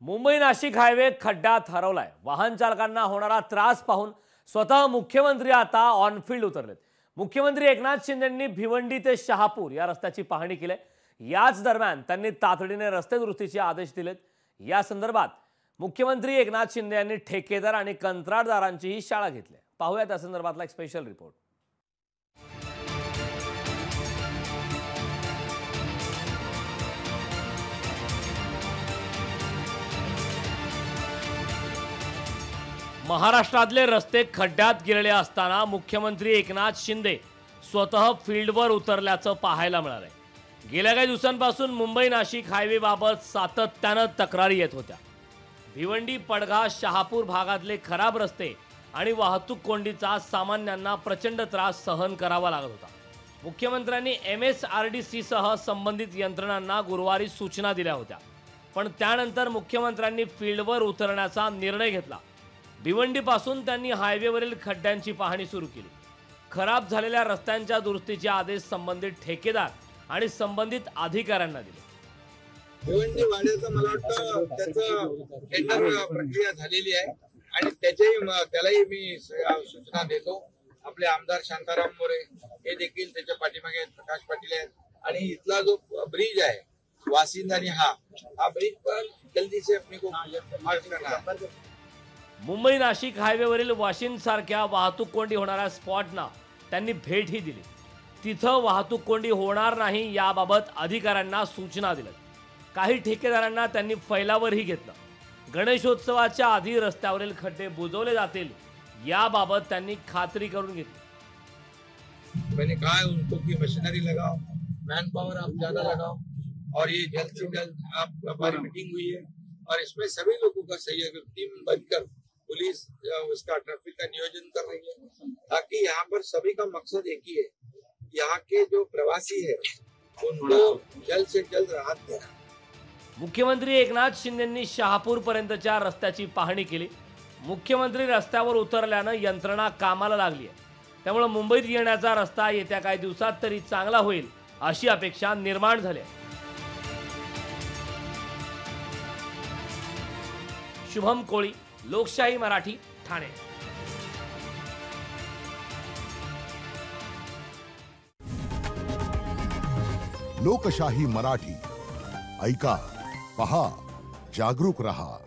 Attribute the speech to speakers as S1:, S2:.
S1: Mumbai Nashik highway खड्ड्यात हरवलाय। वाहन चालकांना होणारा त्रास पाहून स्वतः मुख्यमंत्री आता ऑन फील्ड उतरलेत। मुख्यमंत्री एकनाथ शिंदेंनी भिवंडी ते शहापूर या रस्त्याची पाहणी केली। याच दरम्यान त्यांनी तातडीने रस्ते दुरुस्तीचे आदेश दिलेत। या संदर्भात मुख्यमंत्री एकनाथ शिंदे यांनी ठेकेदार आणि कंत्राटदारांचीही शाळा घेतली। पाहूया त्या संदर्भातला एक स्पेशल रिपोर्ट। महाराष्ट्रातले रस्ते खड्ड्यात गेलेले असताना मुख्यमंत्री एकनाथ शिंदे स्वतः फील्डवर उतरल्याचं पाहायला मिळालंय। गेल्या काही दिवसांपासून मुंबई नाशिक हायवे बाबत सातत्यानं तक्रारी येत होत्या। भिवंडी पडघा शहापूर भागातले खराब रस्ते आणि वाहतूक कोंडीचा सामान्यांना प्रचंड त्रास सहन करावा लागत होता। मुख्यमंत्र्यांनी MSRDC सह संबंधित यंत्रणांना गुरुवारी सूचना दिल्या होत्या, पण त्यानंतर मुख्यमंत्र्यांनी फील्डवर उतरण्याचा निर्णय घेतला। भिवंडीपासून त्यांनी हायवेवरील खड्ड्यांची पाहणी सुरू केली। खराब झालेल्या रस्त्यांच्या दुरुस्तीचे आदेश संबंधित ठेकेदार आणि संबंधित अधिकाऱ्यांना दिले।
S2: भिवंडी वाड्याचं मला वाटतं त्याचं टेंडर प्रक्रिया झालेली आहे आणि त्यालाही मी सूचना देतो। आपले आमदार शांताराम मोरे हे देखील त्याच्या पाठीमागे प्रकाश पाटील आहेत आणि इथला जो ब्रिज आहे वासिंद आणि हा ब्रिज पण जल्दी से अपने को मार्च करना है।
S1: मुंबई नाशिक हायवेवरील वाशिंद सारख्या वाहतूक कोंडी होणाऱ्या स्पॉटना त्यांनी भेटही दिली। तिथं वाहतूक कोंडी होणार नाही याबाबत अधिकाऱ्यांना सूचना दिल्या। काही ठेकेदारांना त्यांनी फैलावरही घेतलं। गणेशोत्सवाच्या आधी रस्त्यावरील खड्डे बुजवले जातील याबाबत त्यांनी खात्री करून घेतली।
S2: मैंने कहा है उनको कि मशीनरी लगाओ, मैन पावर आप ज्यादा लगाओ और ये जल्द से जल्द आप हमारी मीटिंग हुई है और इसमें सभी लोगों का सहयोग, टीम बनकर पुलिस उसका ट्रैफिक का नियोजन कर रही है ताकि यहाँ पर सभी का मकसद एक ही है, यहाँ के जो प्रवासी है उनको जल्द से जल्द राहत देना।
S1: मुख्यमंत्री एकनाथ शिंदेंनी शहापूर पर्यंतच्या रस्त्याची पाहणी केली। मुख्यमंत्री रस्त्यावर उतरल्यानं यंत्रणा कामाला लागली आहे, त्यामुळे मुंबईत येण्याचा रस्ता येत्या काही दिवसात तरी चांगला होईल अशी अपेक्षा निर्माण झाली आहे। शुभम कोळी, लोकशाही मराठी, ठाणे।
S3: लोकशाही मराठी ऐका, पहा, जागरूक रहा।